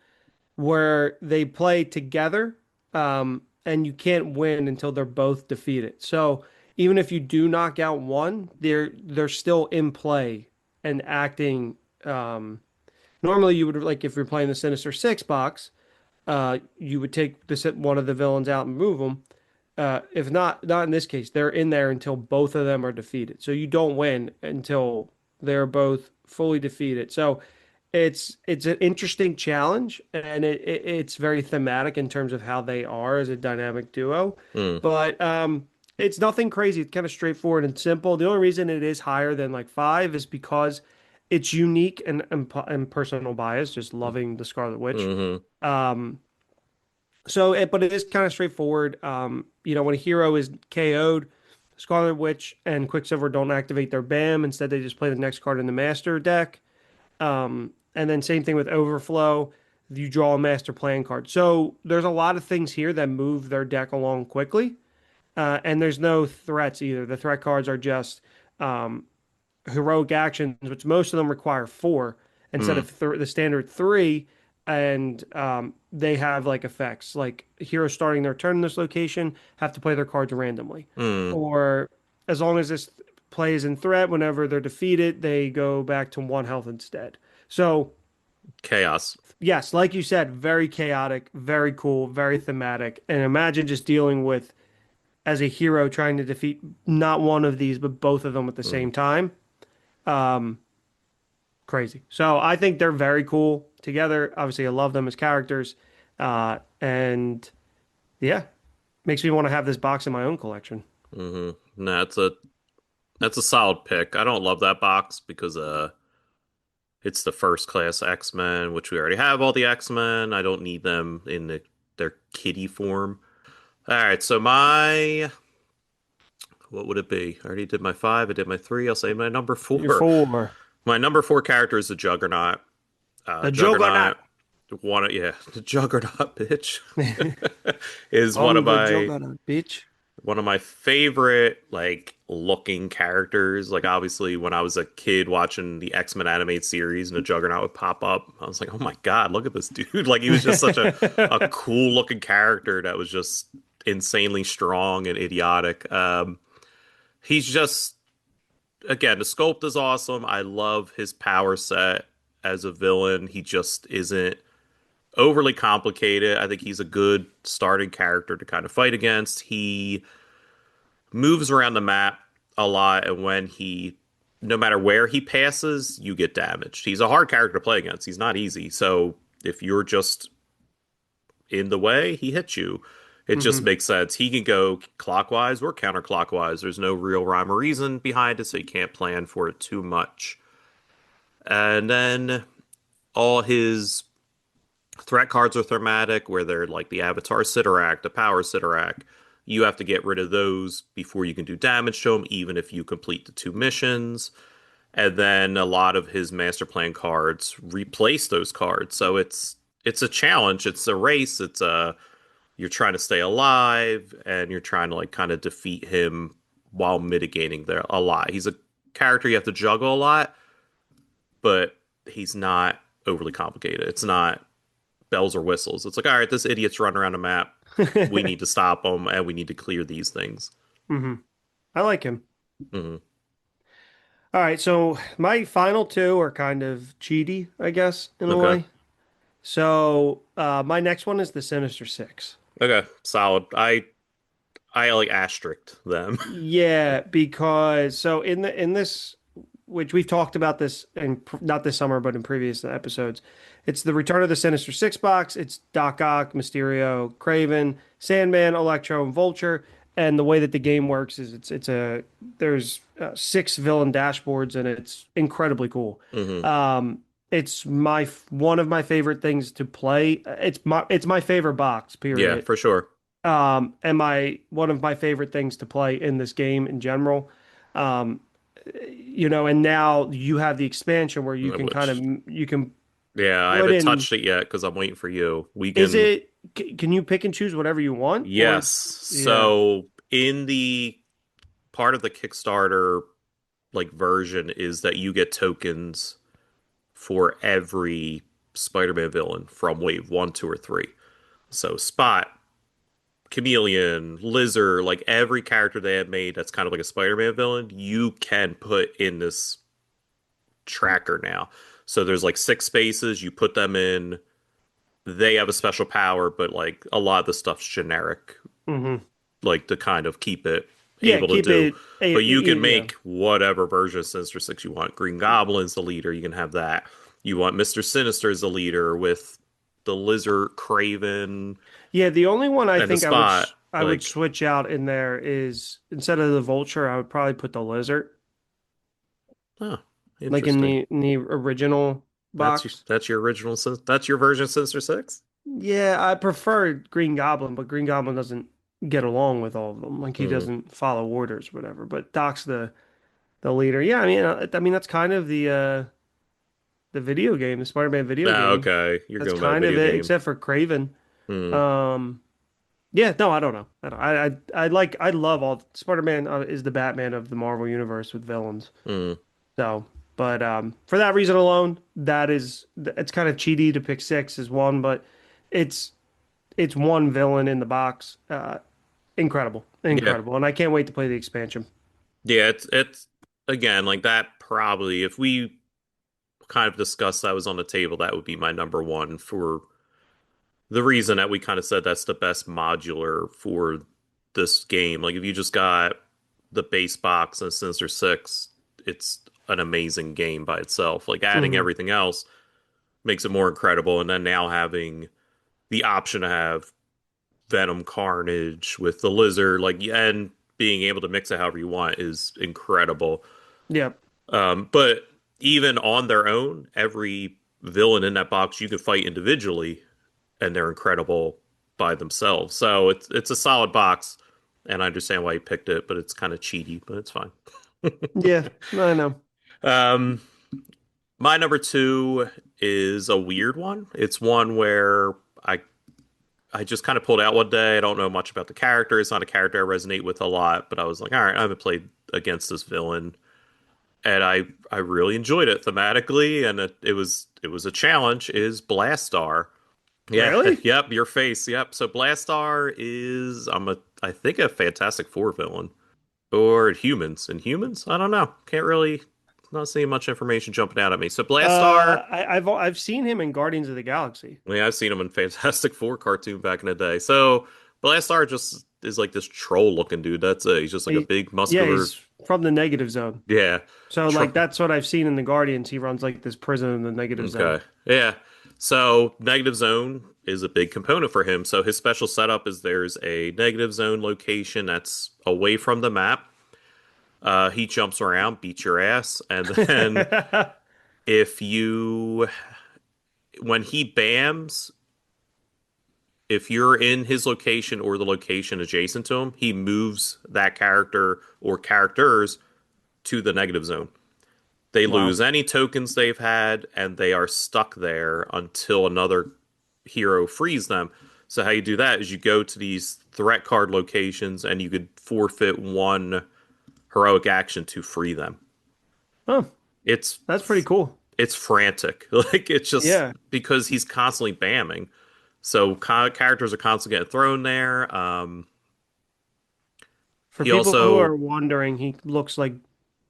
where they play together, and you can't win until they're both defeated. So even if you do knock out one, they're still in play and acting. Normally, you would like if you're playing the Sinister Six box, you would take one of the villains out and move them. If not in this case, they're in there until both of them are defeated. So you don't win until they're both fully defeated. So it's an interesting challenge, and it's very thematic in terms of how they are as a dynamic duo. mm. But it's nothing crazy. It's kind of straightforward and simple. The only reason it is higher than like 5 is because it's unique and personal bias, just loving the Scarlet Witch. Hmm. Um, but it is kind of straightforward. When a hero is KO'd, Scarlet Witch and Quicksilver don't activate their BAM. Instead, they just play the next card in the master deck. And then same thing with Overflow. You draw a master plan card. So there's a lot of things here that move their deck along quickly. And there's no threats either. The threat cards are just um, heroic actions, which most of them require 4 instead Mm, of the standard 3. And they have like effects, like heroes starting their turn in this location have to play their cards randomly, mm. or as long as this play is in threat, whenever they're defeated, they go back to 1 health instead. So Chaos. yes, like you said, very chaotic, very cool, very thematic, and imagine just dealing with as a hero trying to defeat not one of these but both of them at the Mm. same time. Um, crazy. So I think they're very cool together. Obviously, I love them as characters, and yeah, makes me want to have this box in my own collection. No, that's a solid pick. I don't love that box because it's the first class X-Men, which we already have all the X-Men. I don't need them in their kitty form. All right, so what would it be? I already did my five. I did my three. I'll say my number You're four. four. My number four character is the Juggernaut. The Juggernaut. Juggernaut, the Juggernaut, bitch, is I'm the Juggernaut, bitch. one of my favorite like looking characters. Like obviously when I was a kid watching the X-Men animated series and the Juggernaut would pop up, I was like, "Oh my God, look at this dude." Like he was just such a cool looking character that was just insanely strong and idiotic. He's just again, the sculpt is awesome. I love his power set as a villain. He just isn't overly complicated. I think he's a good starting character to kind of fight against. He moves around the map a lot, and no matter where he passes, you get damaged. He's a hard character to play against. He's not easy. So if you're just in the way, he hits you. It just Hmm. makes sense. He can go clockwise or counterclockwise. There's no real rhyme or reason behind it, so you can't plan for it too much. And then all his threat cards are thematic, where they're like the Avatar Sidorak, the Power Sidorak. You have to get rid of those before you can do damage to him, even if you complete the two missions. And then a lot of his Master Plan cards replace those cards. So it's a challenge. It's a race. You're trying to stay alive and you're trying to like kind of defeat him while mitigating a lot. He's a character you have to juggle a lot, but he's not overly complicated. It's not bells or whistles. It's like, all right, this idiot's running around the map. We need to stop him and we need to clear these things. Hmm. I like him. Hmm. All right, so my final two are kind of cheaty, I guess, in a Okay. way. So my next one is the Sinister Six. Okay. Solid. I like asterisked them. Yeah, because so in this, which we've talked about this and not this summer, but in previous episodes, it's the Return of the Sinister Six box. It's Doc Ock, Mysterio, Craven, Sandman, Electro, and Vulture. And the way that the game works is there's six villain dashboards and it's incredibly cool. Hmm. It's one of my favorite things to play. It's my favorite box, Yeah, period. for sure. And my one of my favorite things to play in this game in general. Um, and now you have the expansion where you can Which, you can yeah, I put haven't in. touched it yet because I'm waiting for you. We Is can, it? Can you pick and choose whatever you want, yes. or yeah? So in the part of the Kickstarter like version is that you get tokens for every Spider-Man villain from wave one, two, or three. So Spot, Chameleon, Lizard, like every character they have made that's kind of like a Spider-Man villain, you can put in this tracker now. So there's like six spaces, you put them in, they have a special power, but like a lot of the stuff's generic, Hmm. like to kind of keep it Yeah, able to keep do. it. But you can Yeah, make whatever version of Sinister Six you want. Green Goblin's the leader, you can have that. You want Mr. Sinister as the leader with the Lizard, Craven, yeah. The only one I and the think Spot. I would Like, switch out in there is instead of the Vulture, I would probably put the Lizard, oh, like in interesting. the original box. That's your original. That's your version of Sinister Six. Yeah, I prefer Green Goblin, but Green Goblin doesn't get along with all of them. Like he Hmm. doesn't follow orders, or whatever. But Doc's the leader. Yeah, I mean that's kind of the video game, the Spider-Man video Ah, game. okay. You're That's going by the kind of video it, game. except for Craven. Hmm. Um, yeah, no, I don't know. I love all Spider-Man is the Batman of the Marvel universe with villains. Hmm. So, but for that reason alone, it's kind of cheaty to pick six as one, but it's it's one villain in the box. Incredible, Yeah. incredible, and I can't wait to play the expansion. Yeah. It's again like that. Probably if we kind of discussed that was on the table, that would be my number one for the reason that we kind of said that's the best modular for this game. Like if you just got the base box and Sinister Six, it's an amazing game by itself. Like adding Hmm. everything else makes it more incredible, and then now having the option to have Venom Carnage with the Lizard, like and being able to mix it however you want is incredible. Yep. But even on their own, every villain in that box you can fight individually, and they're incredible by themselves. So it's a solid box, and I understand why you picked it, but it's kind of cheaty, but it's fine. Yeah, I know. Um, my number two is a weird one. It's one where I just kind of pulled out one day. I don't know much about the character. It's not a character I resonate with a lot, but I was like, all right, I haven't played against this villain, and I really enjoyed it thematically, and it was a challenge. Is Blastar? Yeah, Really? yep, your face, yep. So Blastar is I think a Fantastic Four villain or humans. And humans, I don't know. Can't really not seeing much information jumping out at me. So Blastar, I've seen him in Guardians of the Galaxy. yeah, I've seen him in Fantastic Four cartoon back in the day. So Blastar just is like this troll looking dude. That's it. He's just like a He, big yeah, muscular, he's from the negative zone. yeah. So like Tro that's what I've seen in the Guardians. He runs like this prison in the negative zone. Okay. Yeah. So negative zone is a big component for him. So his special setup is there's a negative zone location that's away from the map. He jumps around, beats your ass, and then if you when he bams, if you're in his location or the location adjacent to him, he moves that character or characters to the negative zone. They Wow. lose any tokens they've had, and they are stuck there until another hero frees them. So how you do that is you go to these threat card locations, and you could forfeit one heroic action to free them. Oh, It's that's pretty cool. it's frantic, like it's just Yeah. because he's constantly bamming. So characters are constantly getting thrown there. For He people who also, are wondering, he looks like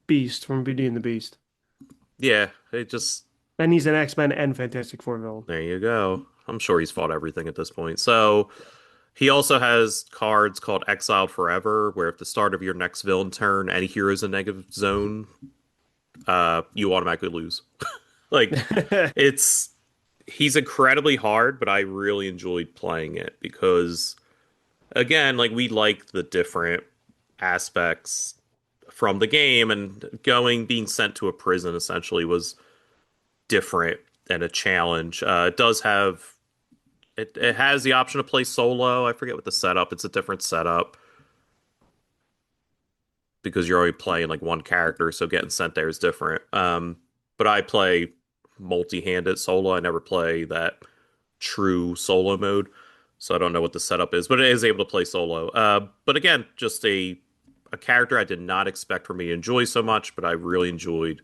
Beast from Beauty and the Beast. yeah, it just And he's an X-Men and Fantastic Four villain. there you go. I'm sure he's fought everything at this point. So he also has cards called Exiled Forever, where at the start of your next villain turn, any heroes in negative zone, you automatically lose. Like it's he's incredibly hard, but I really enjoyed playing it because again, like we like the different aspects from the game and being sent to a prison essentially was different and a challenge. It has the option to play solo. I forget what the setup. It's a different setup because you're already playing like one character, so getting sent there is different. But I play multi-handed solo. I never play that true solo mode, so I don't know what the setup is, but it is able to play solo. But again, just a character I did not expect for me to enjoy so much, but I really enjoyed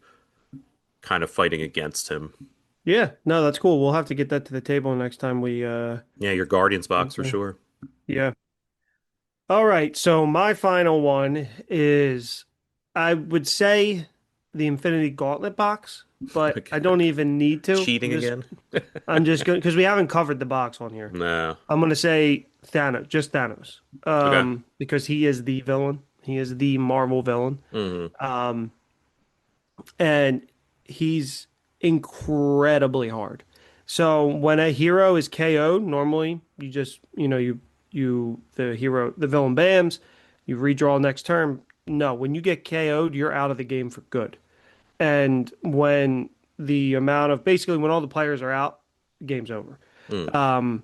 kind of fighting against him. Yeah, no, that's cool. We'll have to get that to the table next time we Yeah, your Guardians box for okay. sure. Yeah. All right, so my final one is I would say the Infinity Gauntlet box, but I Okay. don't even need to. Cheating again? I'm just going because we haven't covered the box on here. No. I'm gonna say Thanos, just Thanos, Okay. because he is the villain. He is the Marvel villain, Hmm. um, and he's incredibly hard. So when a hero is KO'd, normally you just the hero the villain bams, you redraw next turn. No, when you get KO'd, you're out of the game for good. And when the amount of basically when all the players are out, game's over. Mm.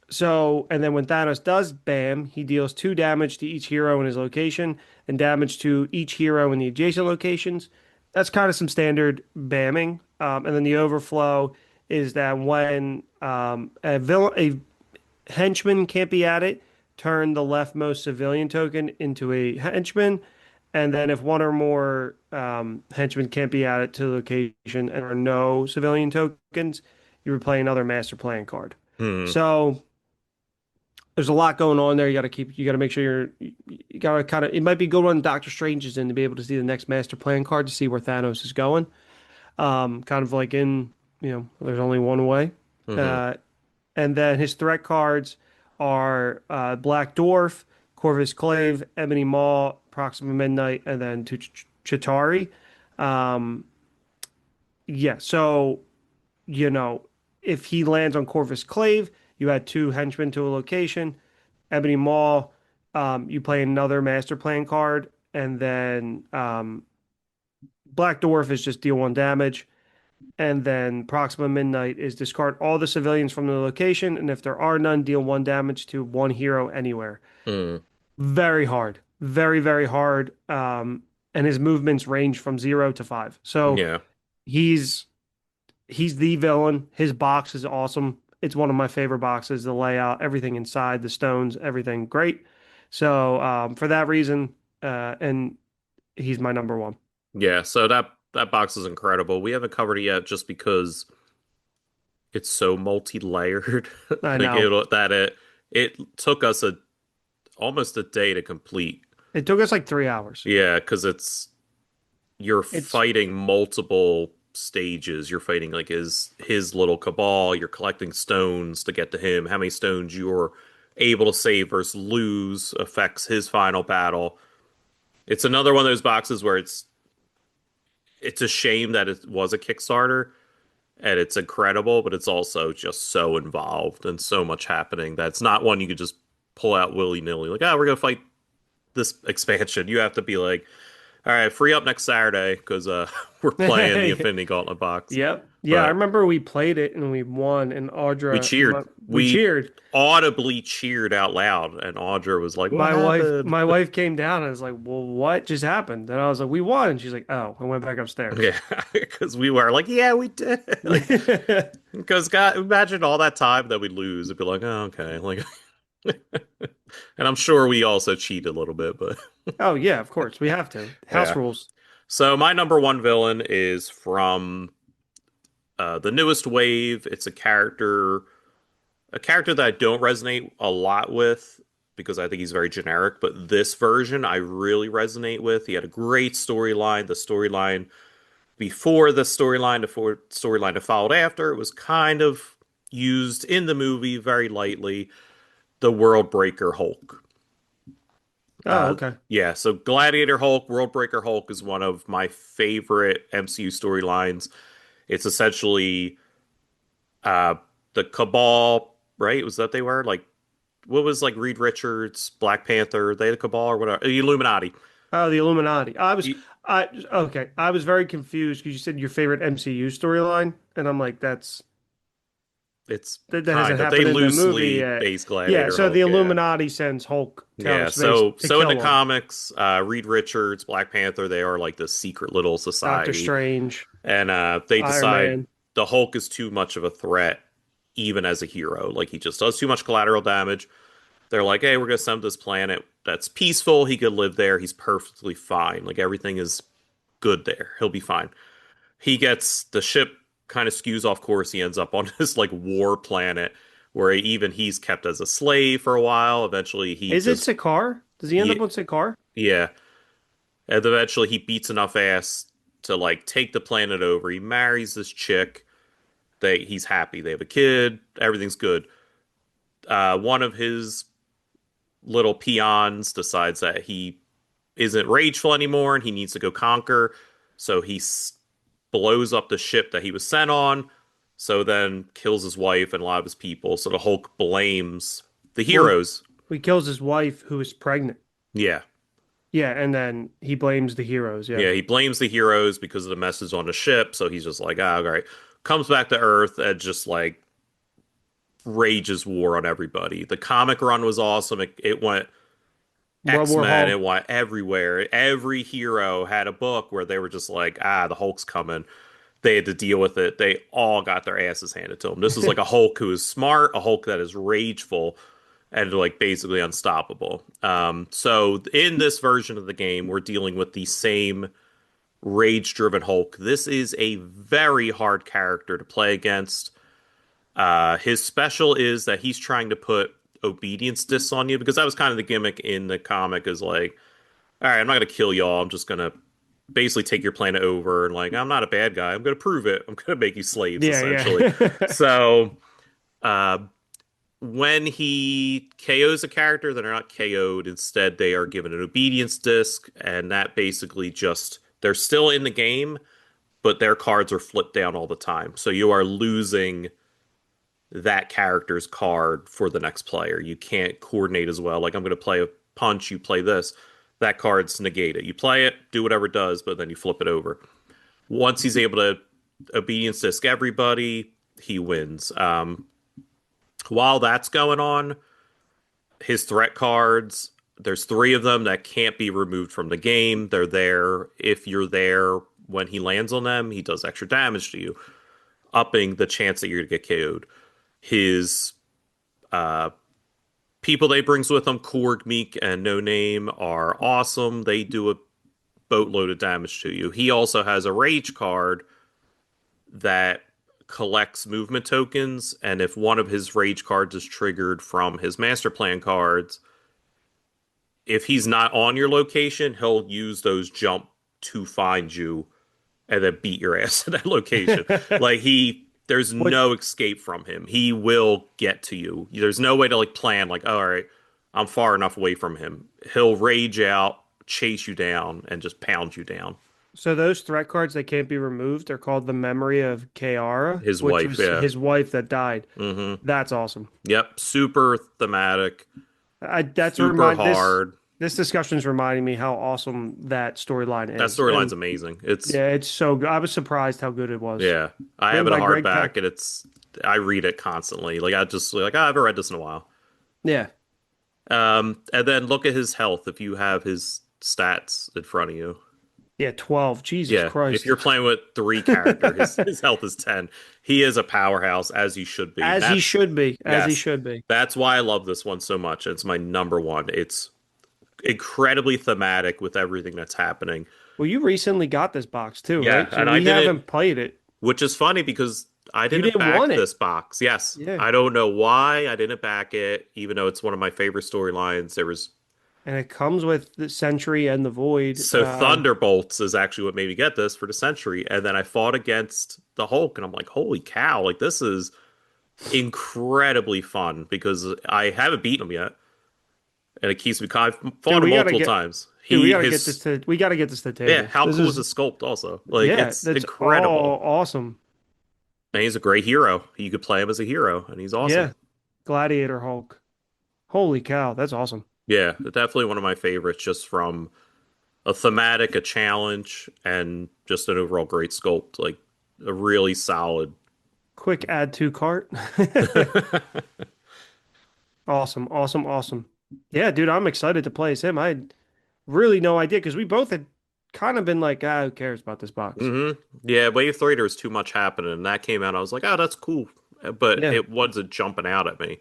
So, and then when Thanos does bam, he deals 2 damage to each hero in his location and damage to each hero in the adjacent locations. That's kind of some standard bamming. And then the overflow is that when a henchman can't be added, turn the leftmost civilian token into a henchman. And then if one or more henchmen can't be added to the location and there are no civilian tokens, you replay another master playing card. Hmm. So there's a lot going on there. You got to make sure you got to kind of, it might be good when Doctor Strange is in to be able to see the next master plan card to see where Thanos is going. Kind of like there's only one way. Hmm. Uh, and then his threat cards are Black Dwarf, Corvus Clave, Ebony Maw, Proxima Midnight, and then to Chitari. Um, yeah, so you know, if he lands on Corvus Clave, you add two henchmen to a location. Ebony Maw, you play another master plan card, and then Black Dwarf is just deal one damage. And then Proxima Midnight is discard all the civilians from the location, and if there are none, deal one damage to one hero anywhere. Mm, Very hard. Very, very hard. And his movements range from 0 to 5. So yeah. he's he's the villain. His box is awesome. It's one of my favorite boxes. The layout, everything inside, the stones, everything great. So for that reason, and he's my number one. Yeah, so that box is incredible. We haven't covered it yet just because it's so multi-layered. I Like know. it took us a almost a day to complete. It took us like 3 hours. Yeah, because you're It's fighting multiple stages. You're fighting like his little cabal. You're collecting stones to get to him. How many stones you're able to save versus lose affects his final battle. It's another one of those boxes where it's a shame that it was a Kickstarter and it's incredible, but it's also just so involved and so much happening that it's not one you could just pull out willy-nilly. Like, oh, we're gonna fight this expansion. You have to be like, all right, free up next Saturday because we're playing the Infinity Gauntlet box. Yep. Yeah, I But remember we played it and we won, and we Audra, cheered. we We cheered. audibly cheered out loud, and Audra was like, "What My wife, happened?" my wife came down and was like, "Well, what just happened?" And I was like, "We won." And she's like, "Oh," I went back upstairs. Yeah, because we were like, "Yeah, we did." Like, because God, imagine all that time that we lose. It'd be like, "Oh, okay." Like, and I'm sure we also cheat a little bit, but Oh yeah, of course we have to. House yeah. rules. So my number one villain is from the newest wave. It's a character that I don't resonate a lot with because I think he's very generic, but this version I really resonate with. He had a great storyline. The storyline before the storyline, the storyline that followed after, it was kind of used in the movie very lightly. The World Breaker Hulk. Oh, okay. Yeah, so Gladiator Hulk, World Breaker Hulk is one of my favorite MCU storylines. It's essentially uh the Cabal, right? Was that they were like what was like Reed Richards, Black Panther, they the Cabal or whatever, the Illuminati. Oh, the Illuminati. Y- I okay. I was very confused because you said your favorite MCU storyline, and I'm like, It's that hasn't kind of they happened in the movie loosely yet. base Yeah, Gladiator so the Hulk, yeah. Illuminati sends Hulk to outer Yeah, space to so in the kill him. comics, Reed Richards, Black Panther, they are like this secret little Doctor society, Strange, and they Iron decide Man. the Hulk is too much of a threat, even as a hero. Like he just does too much collateral damage. They're like, hey, we're gonna send this planet that's peaceful. He could live there. He's perfectly fine. Like everything is good there. He'll be fine. He gets the ship kind of skews off course. He ends up on this like war planet where even he's kept as a slave for a while. Eventually, he Is it just Sakaar? Does he end up yeah, on Sakaar? yeah. And eventually, he beats enough ass to like take the planet over. He marries this chick. He's happy. They have a kid. Everything's good. One of his little peons decides that he isn't rageful anymore and he needs to go conquer. So blows up the ship that he was sent on. So then kills his wife and a lot of his people. So the Hulk blames the Well, heroes. he kills his wife who is pregnant. Yeah. Yeah, and then he blames the heroes. Yeah. Yeah, he blames the heroes because of the message on the ship. So he's just like, ah, all right. Comes back to Earth and just like rages war on everybody. The comic run was awesome. It went World War X-Men, Hulk. it went everywhere. Every hero had a book where they were just like, ah, the Hulk's coming. They had to deal with it. They all got their asses handed to them. This is like a Hulk who is smart, a Hulk that is rageful, and like basically unstoppable. So in this version of the game, we're dealing with the same rage-driven Hulk. This is a very hard character to play against. His special is that he's trying to put obedience discs on you because that was kind of the gimmick in the comic is like, all right, I'm not gonna kill y'all. I'm just gonna basically take your planet over and like I'm not a bad guy. I'm gonna prove it. I'm gonna make you slaves Yeah, essentially. yeah. So uh, when he KOs a character, they're not KO'd. Instead, they are given an obedience disc, and that basically just they're still in the game, but their cards are flipped down all the time. So you are losing that character's card for the next player. You can't coordinate as well. Like I'm going to play a punch, you play this. That card's negated. You play it, do whatever it does, but then you flip it over. Once he's able to obedience disc everybody, he wins. While that's going on, his threat cards, there's three of them that can't be removed from the game. They're there. If you're there when he lands on them, he does extra damage to you, upping the chance that you're going to get KO'd. His uh, people that he brings with him, Korg, Meek, and No Name, are awesome. They do a boatload of damage to you. He also has a rage card that collects movement tokens, and if one of his rage cards is triggered from his master plan cards, if he's not on your location, he'll use those jump to find you and then beat your ass at that location. Like there's no escape from him. He will get to you. There's no way to like plan like, oh, all right, I'm far enough away from him. He'll rage out, chase you down, and just pound you down. So those threat cards that can't be removed are called the memory of Kiara, His which wife, was yeah. his wife that died. Mm-hmm. That's awesome. Yep, super thematic, That's super hard. This discussion is reminding me how awesome that storyline is. That storyline's amazing. It's so good. I was surprised how good it was. Yeah, I have Written it by Greg hardback, and I read it constantly. Like I just like I haven't read this in a while. Yeah. And then look at his health if you have his stats in front of you. Yeah, 12. Jesus Christ. If you're playing with 3 characters, his health is 10. He is a powerhouse, as he should be. He should be. As he Yes. should be. That's why I love this one so much. It's my number one. It's incredibly thematic with everything that's happening. Well, you recently got this box too, Yeah, right? So and I we didn't- haven't played it. Which is funny because I didn't didn't back want it. this box. Yes. Yeah. I don't know why I didn't back it, even though it's one of my favorite storylines. There was And it comes with the Sentry and the Void. So Thunderbolts is actually what made me get this for the Century. And then I fought against the Hulk, and I'm like, holy cow, like this is incredibly fun because I haven't beaten him yet. And it keeps me I've fought him multiple times. We gotta get this to the table. Yeah, how cool is the sculpt also? Like it's that's incredible. Awesome. And he's a great hero. You could play him as a hero, and he's awesome. Yeah. Gladiator Hulk. Holy cow, that's awesome. Yeah, definitely one of my favorites just from a thematic, a challenge, and just an overall great sculpt. Like a really solid. Quick add to cart. Awesome. Yeah, dude, I'm excited to play as him. I had really no idea because we both had kind of been like, who cares about this box? Mm-hmm. Yeah, Wave 3, there was too much happening, and that came out. I was like, oh, that's cool. But it wasn't jumping out at me.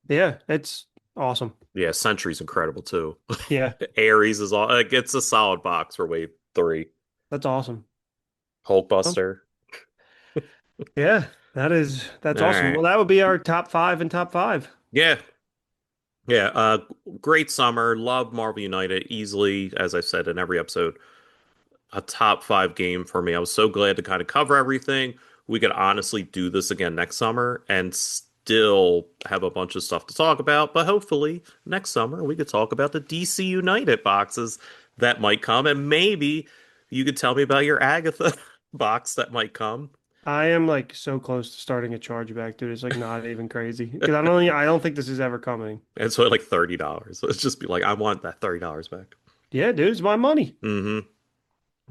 Yeah, it's awesome. Yeah, Sentry's incredible too. Yeah. Ares is all like it's a solid box for Wave 3. That's awesome. Hulkbuster. Yeah, that's awesome. right. Well, that would be our top 5 and top 5. Yeah. Great summer. Love Marvel United. Easily, as I said in every episode, a top 5 game for me. I was so glad to kind of cover everything. We could honestly do this again next summer and still have a bunch of stuff to talk about. But hopefully next summer we could talk about the DC United boxes that might come. And maybe you could tell me about your Agatha box that might come. I am like so close to starting a chargeback, dude. It's like not even crazy because I don't think this is ever coming. And so like $30. So it's just be like, I want that $30 back. Yeah, dude, it's my money. Mm-hmm.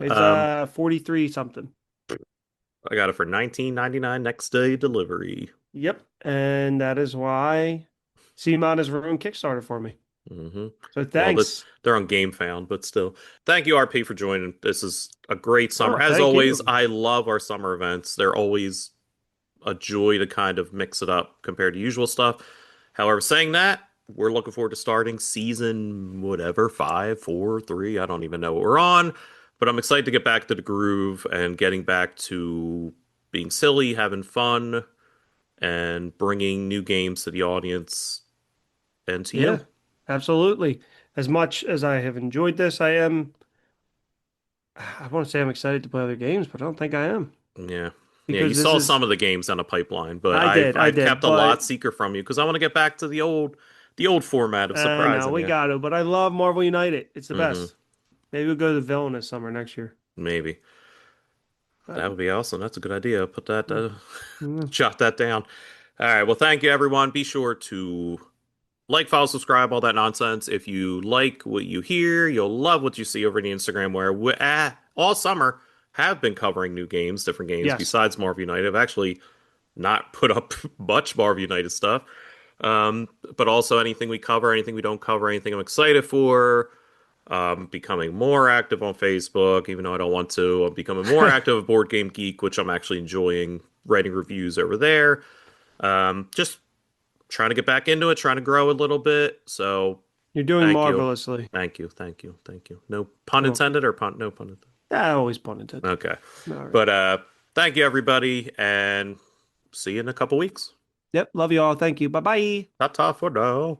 It's 43 something. I got it for $19.99 next day delivery. Yep, and that is why CMON has ruined Kickstarter for me. Mm-hmm. So thanks. They're on GameFound, but still. Thank you, RP, for joining. This is a great summer. As thank always, you. I love our summer events. They're always a joy to kind of mix it up compared to usual stuff. However, saying that, we're looking forward to starting season whatever, 5, 4, 3. I don't even know what we're on. But I'm excited to get back to the groove and getting back to being silly, having fun, and bringing new games to the audience and to you. Absolutely. As much as I have enjoyed this, I want to say I'm excited to play other games, but I don't think I am. Yeah. Because you saw some of the games on a pipeline, but I did, kept a lot secret from you because I want to get back to the old format of surprising. We got to, but I love Marvel United. It's the best. Maybe we'll go to the Villainous Summer next year. Maybe. Uh, That would be awesome. That's a good idea. Put that, mm. jot that down. All right. Well, thank you, everyone. Be sure to like, follow, subscribe, all that nonsense. If you like what you hear, you'll love what you see over the Instagram, where we, all summer have been covering new games, different games Yes. besides Marvel United. I've actually not put up much Marvel United stuff, but also anything we cover, anything we don't cover, anything I'm excited for. Becoming more active on Facebook, even though I don't want to. I'm becoming more active at Board Game Geek, which I'm actually enjoying writing reviews over there. Just trying to get back into it, trying to grow a little bit. So You're doing thank you. marvelously. Thank you. Thank you. Thank you. No pun You're welcome. intended or no pun intended. Yeah, I always pun intended. Okay. All right. But thank you, everybody, and see you in a couple weeks. Yep. Love you all. Thank you. Bye bye. Ta-ta for now.